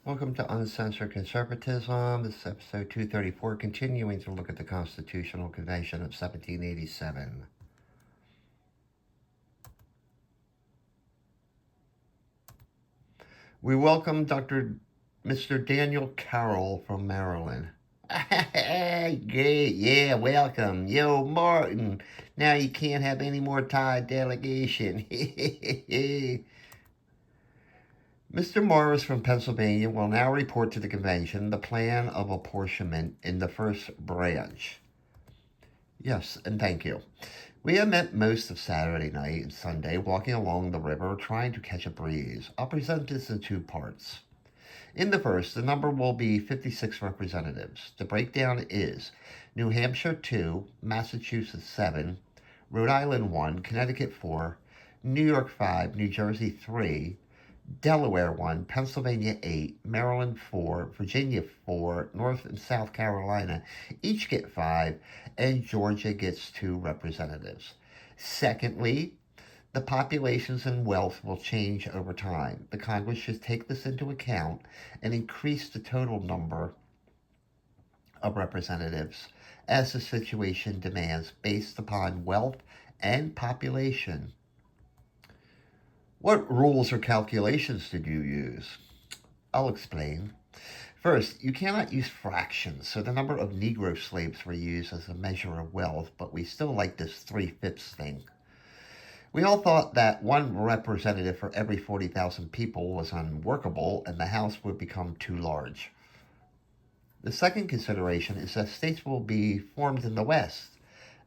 Welcome to Uncensored Conservatism. This is episode 234, continuing to look at the Constitutional Convention of 1787. We welcome Mr. Daniel Carroll from Maryland. Great, yeah, welcome. Yo, Martin. Now you can't have any more Thai delegation. Mr. Morris from Pennsylvania will now report to the convention the plan of apportionment in the first branch. Yes, and thank you. We have met most of Saturday night and Sunday walking along the river trying to catch a breeze. I'll present this in two parts. In the first, the number will be 56 representatives. The breakdown is New Hampshire 2, Massachusetts 7, Rhode Island 1, Connecticut 4, New York 5, New Jersey 3, Delaware 1, Pennsylvania 8, Maryland 4, Virginia 4, North and South Carolina each get 5, and Georgia gets 2 representatives. Secondly, the populations and wealth will change over time. The Congress should take this into account and increase the total number of representatives as the situation demands based upon wealth and population. What rules or calculations did you use? I'll explain. First, you cannot use fractions, so the number of Negro slaves were used as a measure of wealth, but we still like this 3/5 thing. We all thought that one representative for every 40,000 people was unworkable and the House would become too large. The second consideration is that states will be formed in the West,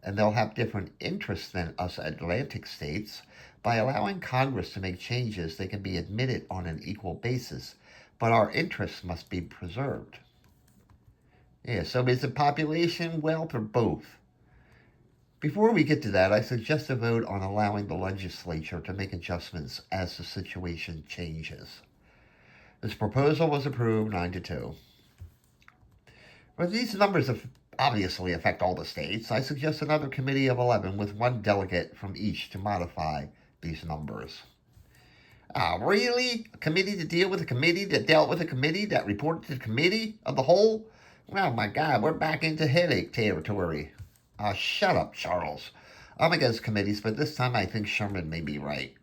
and they'll have different interests than us Atlantic states. By allowing Congress to make changes, they can be admitted on an equal basis, but our interests must be preserved. Yeah, so is it population, wealth, or both? Before we get to that, I suggest a vote on allowing the legislature to make adjustments as the situation changes. This proposal was approved 9-2. But these numbers obviously affect all the states. I suggest another committee of 11 with one delegate from each to modify these numbers. Really? A committee to deal with a committee that dealt with a committee that reported to the committee of the whole? Well, my God, we're back into headache territory. Shut up, Charles. I'm against committees, but this time I think Sherman may be right.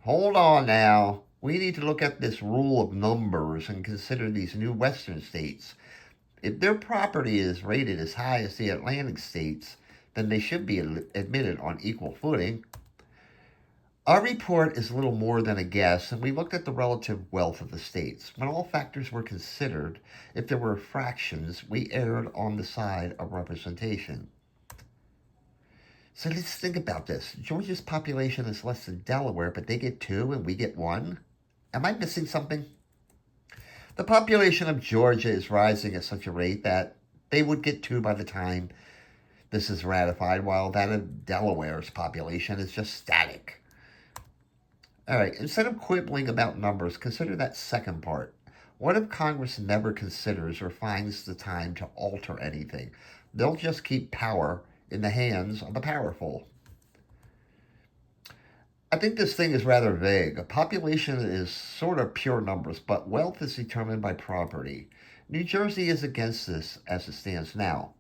Hold on now. We need to look at this rule of numbers and consider these new western states. If their property is rated as high as the Atlantic states, then they should be admitted on equal footing. Our report is little more than a guess, and we looked at the relative wealth of the states. When all factors were considered, if there were fractions, we erred on the side of representation. So let's think about this. Georgia's population is less than Delaware, but they get 2 and we get 1? Am I missing something? The population of Georgia is rising at such a rate that they would get 2 by the time this is ratified, while that of Delaware's population is just static. All right, instead of quibbling about numbers, consider that second part. What if Congress never considers or finds the time to alter anything? They'll just keep power in the hands of the powerful. I think this thing is rather vague. A population is sort of pure numbers, but wealth is determined by property. New Jersey is against this as it stands now.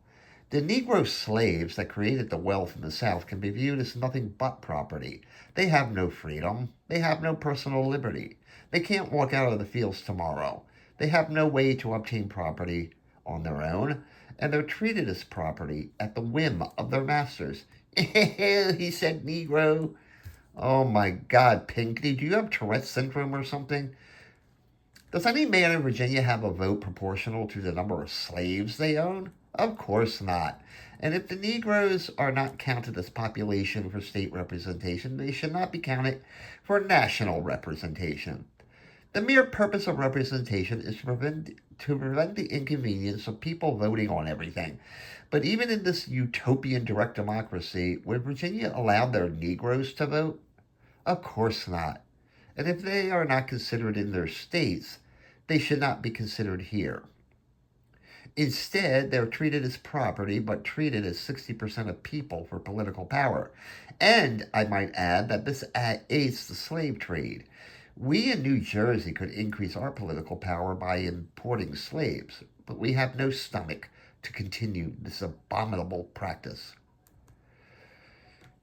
The Negro slaves that created the wealth in the South can be viewed as nothing but property. They have no freedom. They have no personal liberty. They can't walk out of the fields tomorrow. They have no way to obtain property on their own, and they're treated as property at the whim of their masters. He said Negro. Oh my God, Pinky, do you have Tourette's syndrome or something? Does any man in Virginia have a vote proportional to the number of slaves they own? Of course not. And if the Negroes are not counted as population for state representation, they should not be counted for national representation. The mere purpose of representation is to prevent the inconvenience of people voting on everything. But even in this utopian direct democracy, would Virginia allow their Negroes to vote? Of course not. And if they are not considered in their states, they should not be considered here. Instead, they're treated as property, but treated as 60% of people for political power. And I might add that this aids the slave trade. We in New Jersey could increase our political power by importing slaves, but we have no stomach to continue this abominable practice.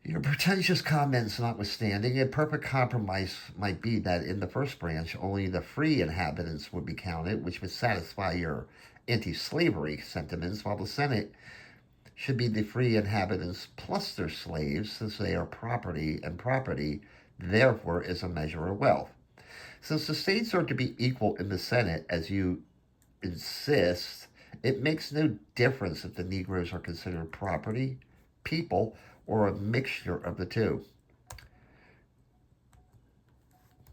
Your pretentious comments notwithstanding, a perfect compromise might be that in the first branch only the free inhabitants would be counted, which would satisfy your anti slavery sentiments, while the Senate should be the free inhabitants plus their slaves, since they are property, and property, therefore, is a measure of wealth. Since the states are to be equal in the Senate, as you insist, it makes no difference if the Negroes are considered property, people, or a mixture of the two.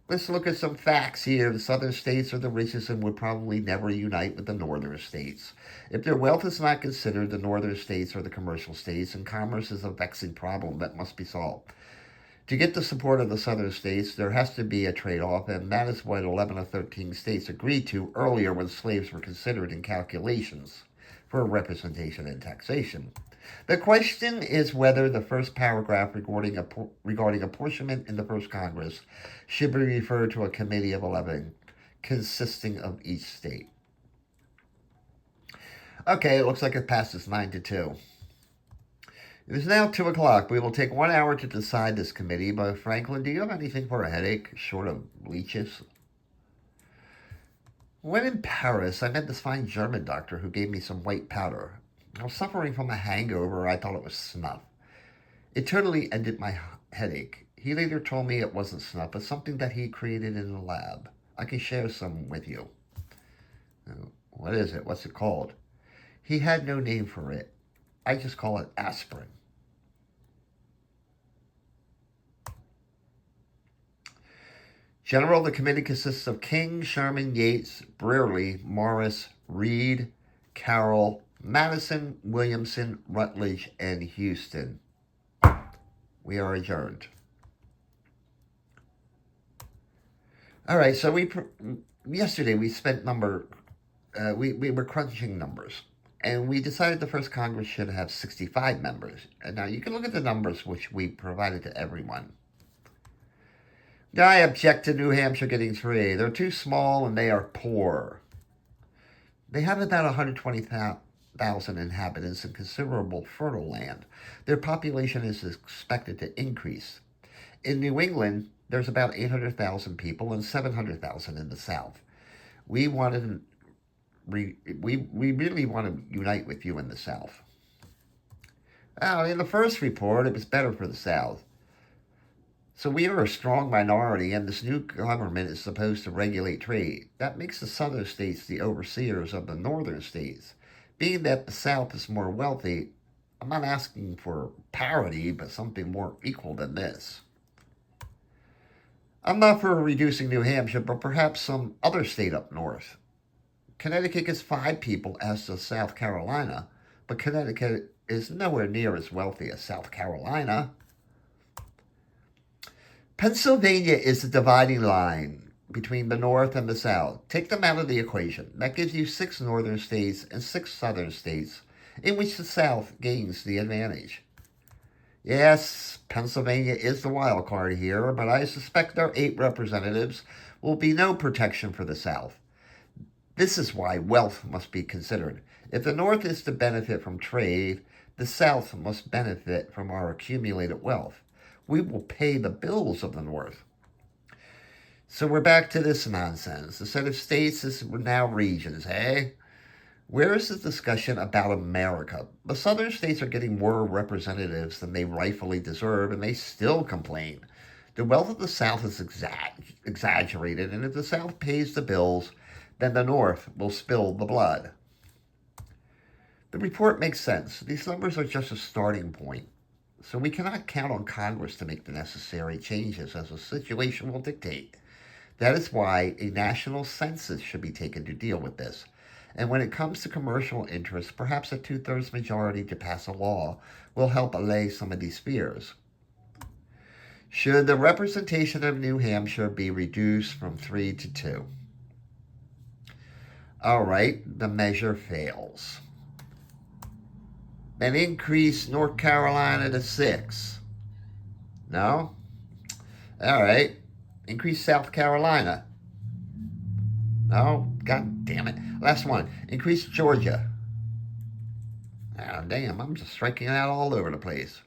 Let's look at some facts here. The southern states are the richest and would probably never unite with the northern states. If their wealth is not considered, the northern states are the commercial states, and commerce is a vexing problem that must be solved. To get the support of the southern states, there has to be a trade-off, and that is what 11 of 13 states agreed to earlier when slaves were considered in calculations for representation and taxation. The question is whether the first paragraph regarding apportionment in the first Congress should be referred to a committee of 11 consisting of each state. Okay, it looks like it passes 9-2. It is now 2 o'clock. We will take 1 hour to decide this committee, but Franklin, do you have anything for a headache short of leeches? When in Paris, I met this fine German doctor who gave me some white powder. I was suffering from a hangover. I thought it was snuff. It totally ended my headache. He later told me it wasn't snuff, but something that he created in the lab. I can share some with you. What is it? What's it called? He had no name for it. I just call it aspirin. General, the committee consists of King, Sherman, Yates, Brearley, Morris, Reed, Carroll, Madison, Williamson, Rutledge, and Houston. We are adjourned. All right, so yesterday we spent we were crunching numbers, and we decided the first Congress should have 65 members. And now you can look at the numbers which we provided to everyone. I object to New Hampshire getting 3. They're too small and they are poor. They have about 120,000 inhabitants and considerable fertile land. Their population is expected to increase. In New England, there's about 800,000 people and 700,000 in the South. We really want to unite with you in the South. In the first report, it was better for the South. So we are a strong minority, and this new government is supposed to regulate trade. That makes the southern states the overseers of the northern states. Being that the South is more wealthy, I'm not asking for parity, but something more equal than this. I'm not for reducing New Hampshire, but perhaps some other state up north. Connecticut gets 5 people, as does South Carolina, but Connecticut is nowhere near as wealthy as South Carolina. Pennsylvania is the dividing line between the North and the South. Take them out of the equation. That gives you 6 northern states and 6 southern states, in which the South gains the advantage. Yes, Pennsylvania is the wild card here, but I suspect their 8 representatives will be no protection for the South. This is why wealth must be considered. If the North is to benefit from trade, the South must benefit from our accumulated wealth. We will pay the bills of the North. So we're back to this nonsense. Instead of states, this is now regions, eh? Where is the discussion about America? The southern states are getting more representatives than they rightfully deserve, and they still complain. The wealth of the South is exaggerated, and if the South pays the bills, then the North will spill the blood. The report makes sense. These numbers are just a starting point. So we cannot count on Congress to make the necessary changes as the situation will dictate. That is why a national census should be taken to deal with this. And when it comes to commercial interests, perhaps a 2/3 majority to pass a law will help allay some of these fears. Should the representation of New Hampshire be reduced from 3 to 2? All right, the measure fails. Then increase North Carolina to 6. No? All right. Increase South Carolina. No, god damn it. Last one. Increase Georgia. Oh, damn, I'm just striking out all over the place.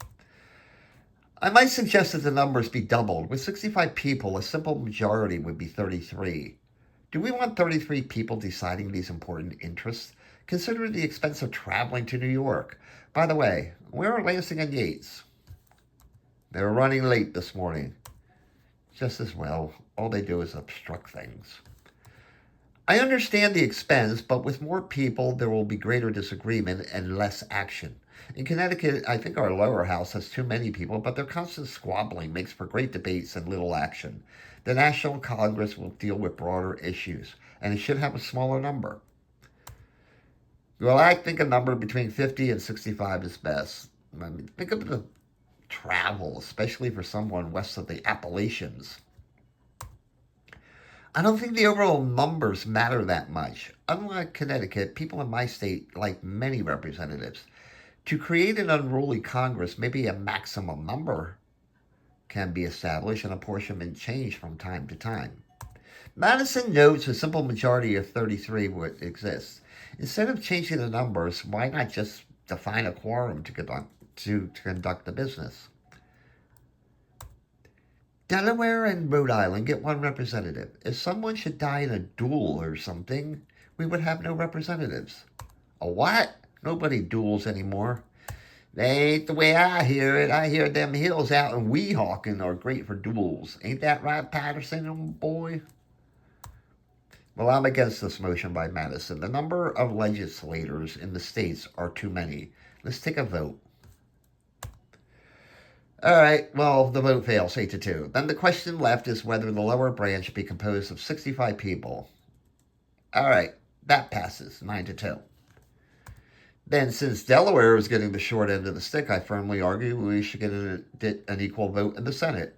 I might suggest that the numbers be doubled. With 65 people, a simple majority would be 33. Do we want 33 people deciding these important interests? Consider the expense of traveling to New York. By the way, where are Lansing and Yates? They were running late this morning. Just as well. All they do is obstruct things. I understand the expense, but with more people, there will be greater disagreement and less action. In Connecticut, I think our lower house has too many people, but their constant squabbling makes for great debates and little action. The National Congress will deal with broader issues, and it should have a smaller number. Well, I think a number between 50 and 65 is best. I mean, think of the travel, especially for someone west of the Appalachians. I don't think the overall numbers matter that much. Unlike Connecticut, people in my state like many representatives. To create an unruly Congress, maybe a maximum number can be established and apportionment changed from time to time. Madison notes a simple majority of 33 would exist. Instead of changing the numbers, why not just define a quorum to conduct the business? Delaware and Rhode Island get one representative. If someone should die in a duel or something, we would have no representatives. A what? Nobody duels anymore. That ain't the way I hear it. I hear them hills out in Weehawken are great for duels. Ain't that right, Patterson, boy? Well, I'm against this motion by Madison. The number of legislators in the states are too many. Let's take a vote. All right, well, the vote fails, 8-2. Then the question left is whether the lower branch be composed of 65 people. All right, that passes, 9-2. Then, since Delaware is getting the short end of the stick, I firmly argue we should get an equal vote in the Senate.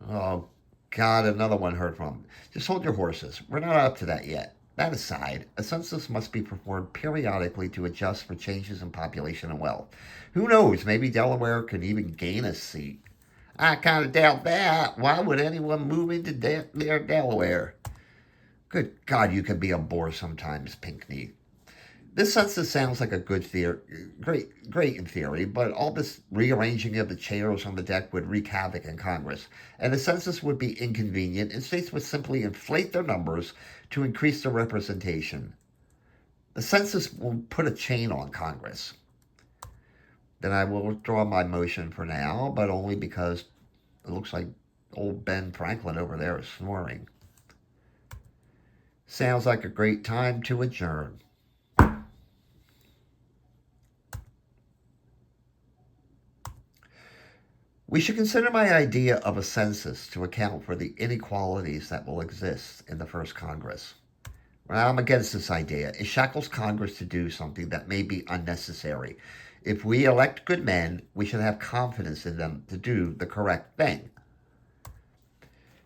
Oh, God, another one heard from. Just hold your horses. We're not up to that yet. That aside, a census must be performed periodically to adjust for changes in population and wealth. Who knows, maybe Delaware could even gain a seat. I kind of doubt that. Why would anyone move into Delaware? Good God, you can be a bore sometimes, Pinkney. This census sounds like a good theory, great in theory, but all this rearranging of the chairs on the deck would wreak havoc in Congress, and the census would be inconvenient, and states would simply inflate their numbers to increase their representation. The census will put a chain on Congress. Then I will withdraw my motion for now, but only because it looks like old Ben Franklin over there is snoring. Sounds like a great time to adjourn. We should consider my idea of a census to account for the inequalities that will exist in the first Congress. Well, I'm against this idea. It shackles Congress to do something that may be unnecessary. If we elect good men, we should have confidence in them to do the correct thing.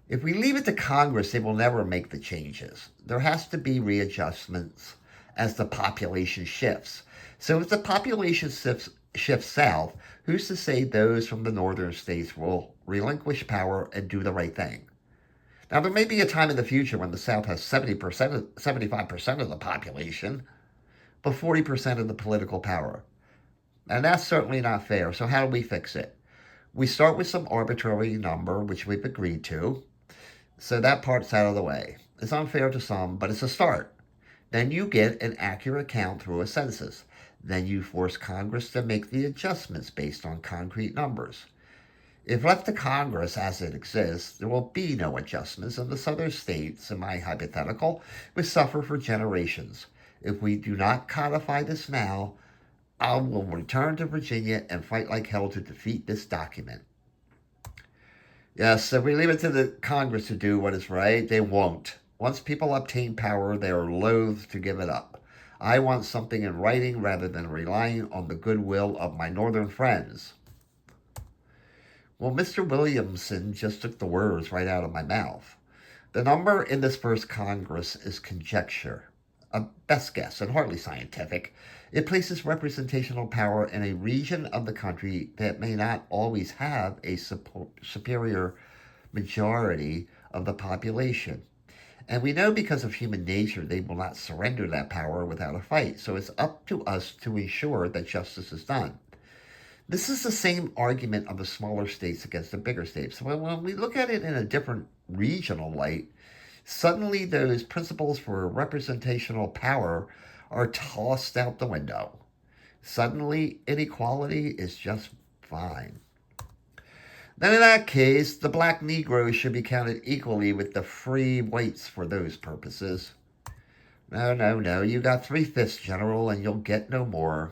If we leave it to Congress, they will never make the changes. There has to be readjustments as the population shifts. So if the population shifts south, who's to say those from the northern states will relinquish power and do the right thing? Now, there may be a time in the future when the South has 75% of the population, but 40% of the political power. And that's certainly not fair. So how do we fix it? We start with some arbitrary number, which we've agreed to. So that part's out of the way. It's unfair to some, but it's a start. Then you get an accurate count through a census. Then you force Congress to make the adjustments based on concrete numbers. If left to Congress as it exists, there will be no adjustments, and the southern states, in my hypothetical, will suffer for generations. If we do not codify this now, I will return to Virginia and fight like hell to defeat this document. Yes, if we leave it to the Congress to do what is right, they won't. Once people obtain power, they are loath to give it up. I want something in writing rather than relying on the goodwill of my northern friends. Well, Mr. Williamson just took the words right out of my mouth. The number in this first Congress is conjecture. a best guess and hardly scientific. It places representational power in a region of the country that may not always have a superior majority of the population. And we know because of human nature they will not surrender that power without a fight. So it's up to us to ensure that justice is done. This is the same argument of the smaller states against the bigger states. So when we look at it in a different regional light, suddenly those principles for representational power are tossed out the window. Suddenly, inequality is just fine. Then in that case, the black Negroes should be counted equally with the free whites for those purposes. No, no, no, you got 3/5, General, and you'll get no more.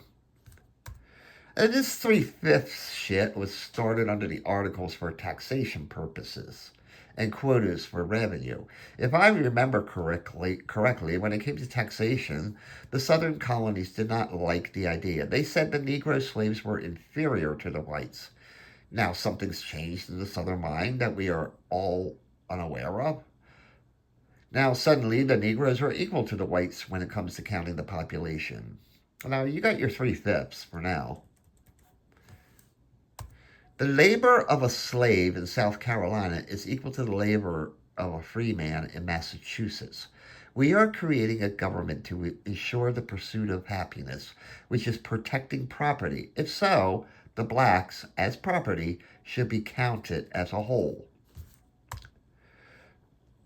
And this 3/5 shit was started under the Articles for taxation purposes and quotas for revenue. If I remember correctly, when it came to taxation, the southern colonies did not like the idea. They said the Negro slaves were inferior to the whites. Now, something's changed in the southern mind that we are all unaware of. Now, suddenly, the Negroes are equal to the whites when it comes to counting the population. Now, you got your 3/5 for now. The labor of a slave in South Carolina is equal to the labor of a free man in Massachusetts. We are creating a government to ensure the pursuit of happiness, which is protecting property. If so, the blacks, as property, should be counted as a whole.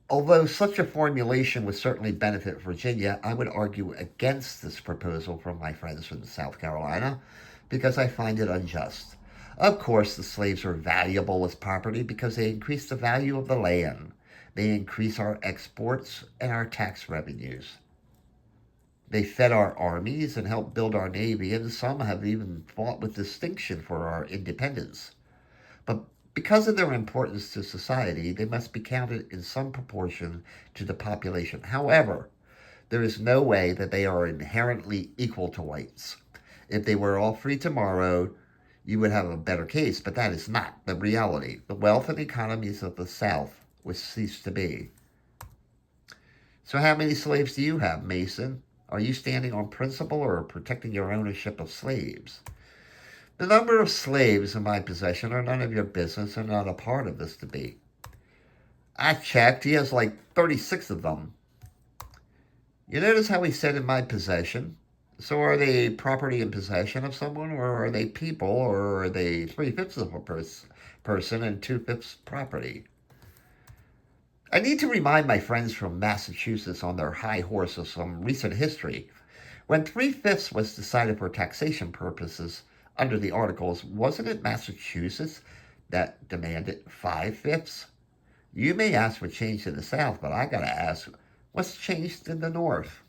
Although such a formulation would certainly benefit Virginia, I would argue against this proposal from my friends from South Carolina because I find it unjust. Of course, the slaves are valuable as property because they increase the value of the land. They increase our exports and our tax revenues. They fed our armies and helped build our navy, and some have even fought with distinction for our independence. But because of their importance to society, they must be counted in some proportion to the population. However, there is no way that they are inherently equal to whites. If they were all free tomorrow, you would have a better case, but that is not the reality. The wealth and economies of the South would cease to be. So how many slaves do you have, Mason? Are you standing on principle or protecting your ownership of slaves? The number of slaves in my possession are none of your business and not a part of this debate. I checked, he has like 36 of them. You notice how he said in my possession? So are they property in possession of someone, or are they people, or are they 3/5 of a person and 2/5 property? I need to remind my friends from Massachusetts on their high horse of some recent history. When 3/5 was decided for taxation purposes under the Articles, wasn't it Massachusetts that demanded 5/5? You may ask what changed in the South, but I gotta ask, what's changed in the North?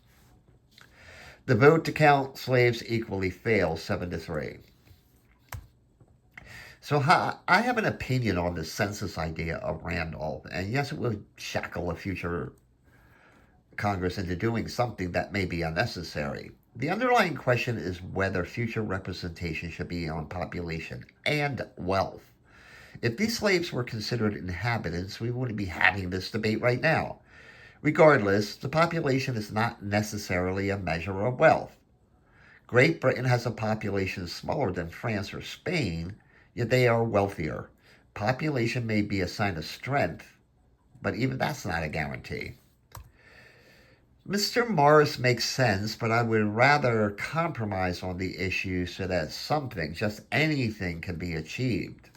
The vote to count slaves equally fails 7-3. So I have an opinion on the census idea of Randolph, and yes, it would shackle a future Congress into doing something that may be unnecessary. The underlying question is whether future representation should be on population and wealth. If these slaves were considered inhabitants, we wouldn't be having this debate right now. Regardless, the population is not necessarily a measure of wealth. Great Britain has a population smaller than France or Spain, yet they are wealthier. Population may be a sign of strength, but even that's not a guarantee. Mr. Morris makes sense, but I would rather compromise on the issue so that something, just anything, can be achieved.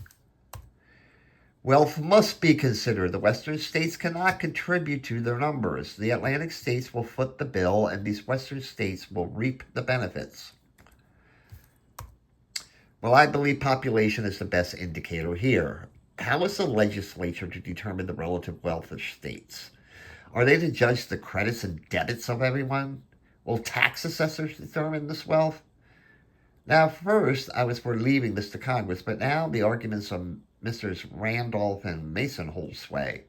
Wealth must be considered. The Western states cannot contribute to their numbers. The Atlantic states will foot the bill, and these Western states will reap the benefits. Well, I believe population is the best indicator here. How is the legislature to determine the relative wealth of states? Are they to judge the credits and debits of everyone? Will tax assessors determine this wealth? Now, first, I was for leaving this to Congress, but now the arguments of Messrs. Randolph and Mason hold sway.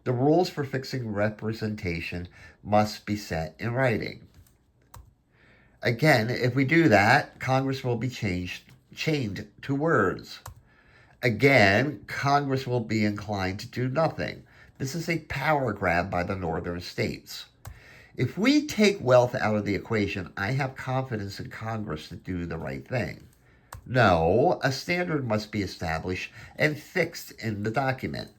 The rules for fixing representation must be set in writing. Again, if we do that, Congress will be chained to words. Again, Congress will be inclined to do nothing. This is a power grab by the northern states. If we take wealth out of the equation, I have confidence in Congress to do the right thing. No, a standard must be established and fixed in the document.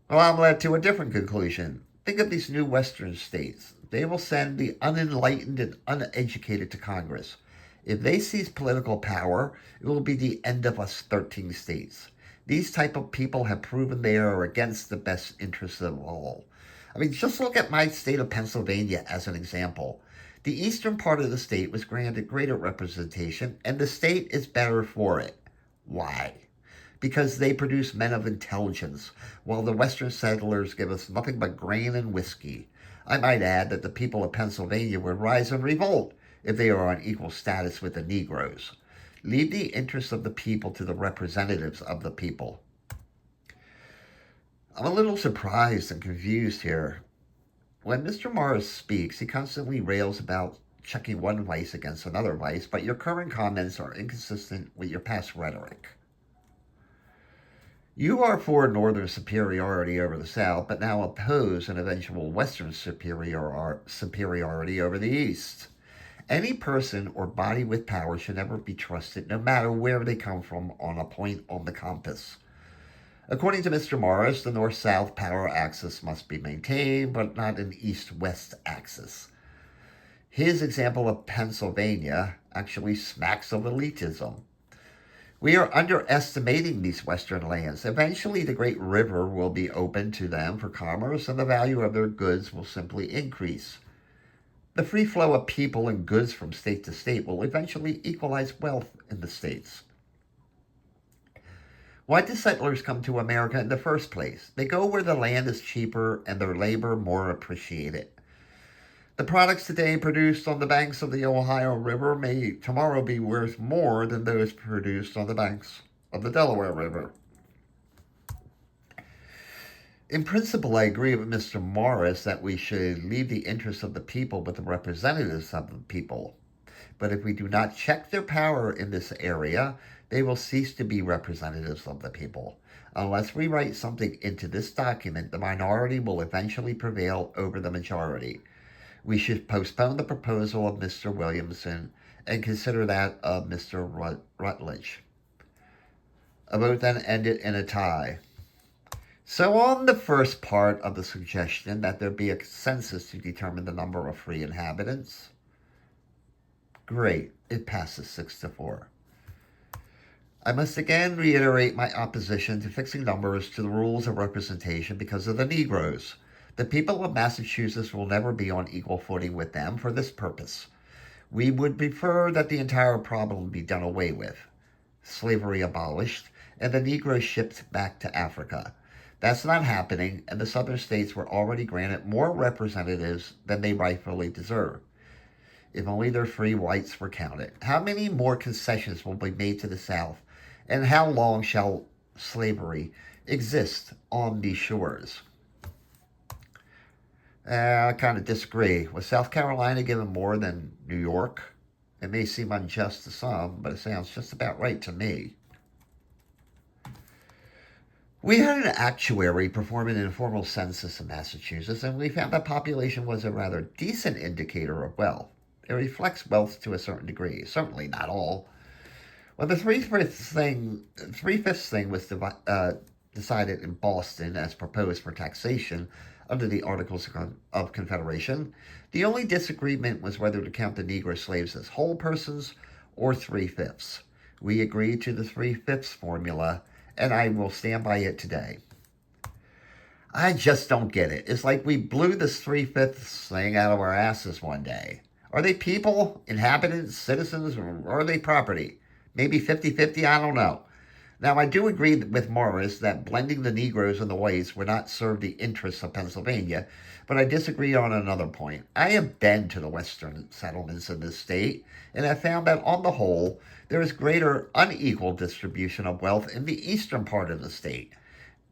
Well, I'm led to a different conclusion. Think of these new Western states. They will send the unenlightened and uneducated to Congress. If they seize political power, it will be the end of us 13 states. These type of people have proven they are against the best interests of all. I mean, just look at my state of Pennsylvania as an example. The eastern part of the state was granted greater representation, and the state is better for it. Why? Because they produce men of intelligence, while the western settlers give us nothing but grain and whiskey. I might add that the people of Pennsylvania would rise in revolt if they are on equal status with the Negroes. Leave the interests of the people to the representatives of the people. I'm a little surprised and confused here. When Mr. Morris speaks, he constantly rails about checking one vice against another vice, but your current comments are inconsistent with your past rhetoric. You are for Northern superiority over the South, but now oppose an eventual Western superiority over the East. Any person or body with power should never be trusted, no matter where they come from on a point on the compass. According to Mr. Morris, the North-South power axis must be maintained, but not an East-West axis. His example of Pennsylvania actually smacks of elitism. We are underestimating these Western lands. Eventually, the great river will be open to them for commerce, and the value of their goods will simply increase. The free flow of people and goods from state to state will eventually equalize wealth in the states. Why do settlers come to America in the first place? They go where the land is cheaper and their labor more appreciated. The products today produced on the banks of the Ohio River may tomorrow be worth more than those produced on the banks of the Delaware River. In principle, I agree with Mr. Morris that we should leave the interests of the people with the representatives of the people. But if we do not check their power in this area, they will cease to be representatives of the people. Unless we write something into this document, the minority will eventually prevail over the majority. We should postpone the proposal of Mr. Williamson and consider that of Mr. Rutledge. A vote then ended in a tie. So on the first part of the suggestion that there be a census to determine the number of free inhabitants, great, it passes 6-4. I must again reiterate my opposition to fixing numbers to the rules of representation because of the Negroes. The people of Massachusetts will never be on equal footing with them for this purpose. We would prefer that the entire problem be done away with, slavery abolished, and the Negroes shipped back to Africa. That's not happening, and the southern states were already granted more representatives than they rightfully deserve. If only their free whites were counted. How many more concessions will be made to the South, and how long shall slavery exist on these shores? I kind of disagree. Was South Carolina given more than New York? It may seem unjust to some, but it sounds just about right to me. We had an actuary perform an informal census in Massachusetts, and we found that population was a rather decent indicator of wealth. It reflects wealth to a certain degree, certainly not all. When the three-fifths thing was decided in Boston as proposed for taxation under the Articles of Confederation, the only disagreement was whether to count the Negro slaves as whole persons or three-fifths. We agreed to the three-fifths formula, and I will stand by it today. I just don't get it. It's like we blew this three-fifths thing out of our asses one day. Are they people, inhabitants, citizens, or are they property? Maybe 50-50, I don't know. Now, I do agree with Morris that blending the Negroes and the whites would not serve the interests of Pennsylvania, but I disagree on another point. I have been to the western settlements in this state, and have found that on the whole, there is greater unequal distribution of wealth in the eastern part of the state.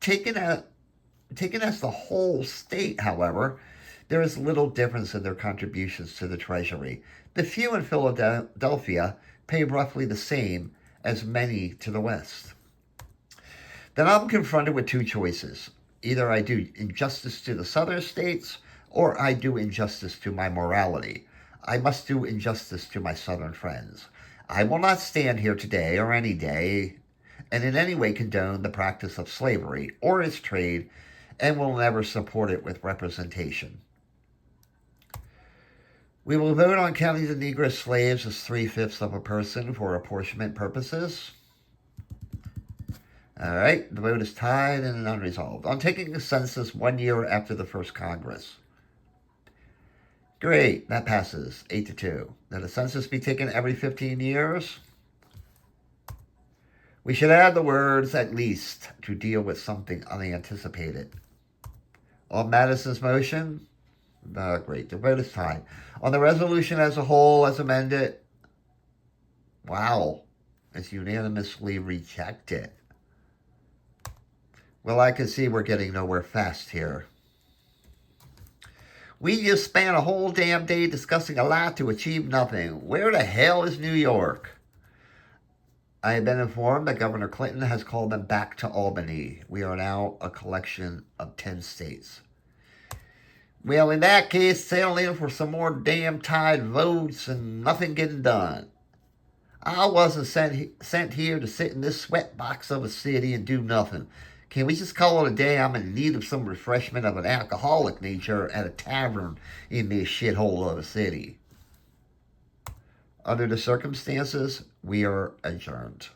Taken as the whole state, however, there is little difference in their contributions to the treasury. The few in Philadelphia pay roughly the same as many to the west. Then I'm confronted with two choices. Either I do injustice to the southern states, or I do injustice to my morality. I must do injustice to my Southern friends. I will not stand here today or any day and in any way condone the practice of slavery or its trade, and will never support it with representation. We will vote on counting the Negro slaves as 3/5 of a person for apportionment purposes. All right, the vote is tied and unresolved. On taking a census 1 year after the first Congress. Great, that passes 8-2. That a census be taken every 15 years. We should add the words "at least" to deal with something unanticipated. On Madison's motion, great, the vote is tied. On the resolution as a whole, as amended, wow, it's unanimously rejected. Well, I can see we're getting nowhere fast here. We just spent a whole damn day discussing a lot to achieve nothing. Where the hell is New York? I have been informed that Governor Clinton has called them back to Albany. We are now a collection of 10 states. Well, in that case, settle in for some more damn tied votes and nothing getting done. I wasn't sent here to sit in this sweatbox of a city and do nothing. Can we just call it a day? I'm in need of some refreshment of an alcoholic nature at a tavern in this shithole of a city. Under the circumstances, we are adjourned.